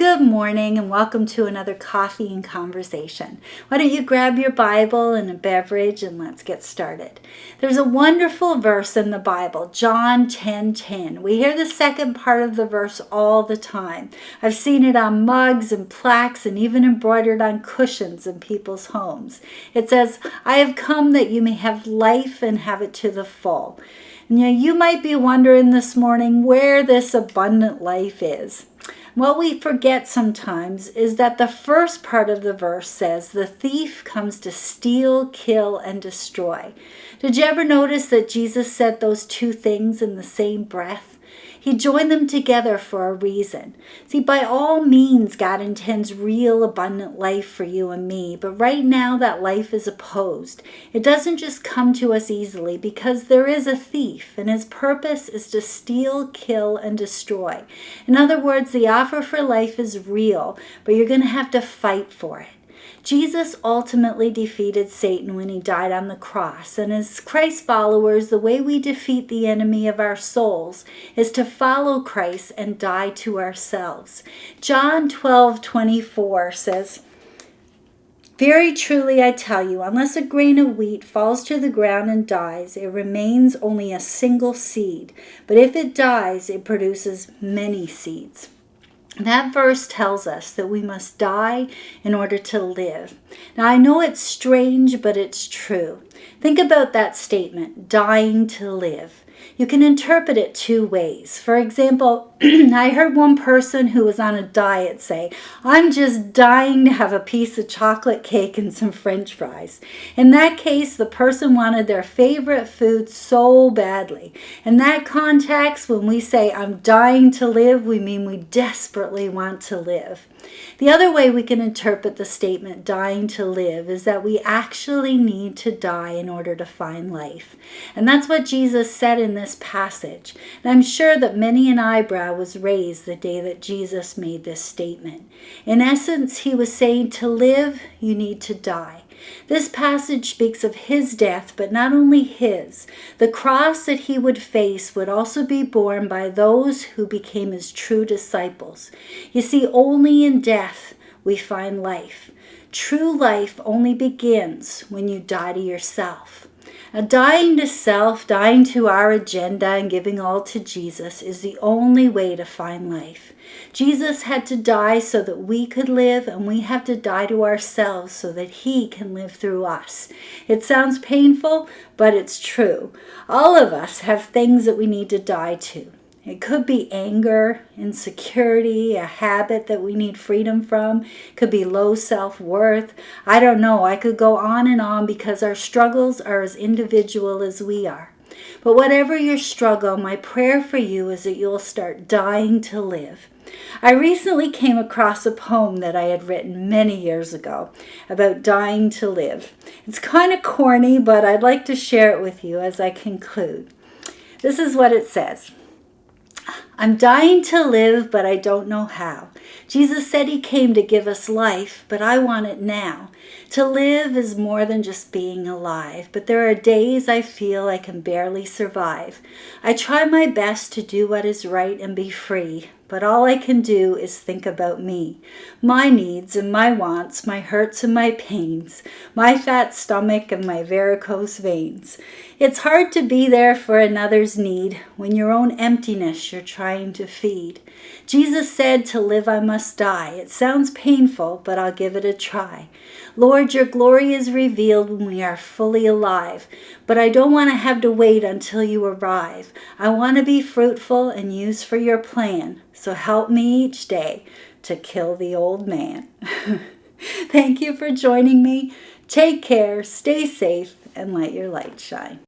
Good morning and welcome to another Coffee and Conversation. Why don't you grab your Bible and a beverage and let's get started. There's a wonderful verse in the Bible, John 10:10. We hear the second part of the verse all the time. I've seen it on mugs and plaques and even embroidered on cushions in people's homes. It says, I have come that you may have life and have it to the full. Now, you might be wondering this morning where this abundant life is. What we forget sometimes is that the first part of the verse says, the thief comes to steal, kill, and destroy. Did you ever notice that Jesus said those two things in the same breath? He joined them together for a reason. See, by all means, God intends real abundant life for you and me, but right now that life is opposed. It doesn't just come to us easily because there is a thief, and his purpose is to steal, kill, and destroy. In other words, the offer for life is real, but you're going to have to fight for it. Jesus ultimately defeated Satan when he died on the cross. And as Christ followers, the way we defeat the enemy of our souls is to follow Christ and die to ourselves. John 12:24 says, Very truly I tell you, unless a grain of wheat falls to the ground and dies, it remains only a single seed. But if it dies, it produces many seeds. That verse tells us that we must die in order to live. Now, I know it's strange, but it's true. Think about that statement, dying to live. You can interpret it two ways. For example, I heard one person who was on a diet say, I'm just dying to have a piece of chocolate cake and some French fries. In that case, the person wanted their favorite food so badly. In that context, when we say, I'm dying to live, we mean we desperately want to live. The other way we can interpret the statement, dying to live, is that we actually need to die in order to find life. And that's what Jesus said in this passage. And I'm sure that many an eyebrow was raised the day that Jesus made this statement. In essence, he was saying to live, you need to die. This passage speaks of his death, but not only his. The cross that he would face would also be borne by those who became his true disciples. You see, only in death we find life. True life only begins when you die to yourself. Now, dying to self, dying to our agenda, and giving all to Jesus is the only way to find life. Jesus had to die so that we could live, and we have to die to ourselves so that he can live through us. It sounds painful, but it's true. All of us have things that we need to die to. It could be anger, insecurity, a habit that we need freedom from. It could be low self-worth. I don't know. I could go on and on because our struggles are as individual as we are. But whatever your struggle, my prayer for you is that you'll start dying to live. I recently came across a poem that I had written many years ago about dying to live. It's kind of corny, but I'd like to share it with you as I conclude. This is what it says. I'm dying to live, but I don't know how. Jesus said he came to give us life, but I want it now. To live is more than just being alive, but there are days I feel I can barely survive. I try my best to do what is right and be free, but all I can do is think about me, my needs and my wants, my hurts and my pains, my fat stomach and my varicose veins. It's hard to be there for another's need when your own emptiness you're trying to feed. Jesus said to live I must die. It sounds painful, but I'll give it a try. Lord, your glory is revealed when we are fully alive, but I don't want to have to wait until you arrive. I want to be fruitful and used for your plan. So help me each day to kill the old man. Thank you for joining me. Take care, stay safe, and let your light shine.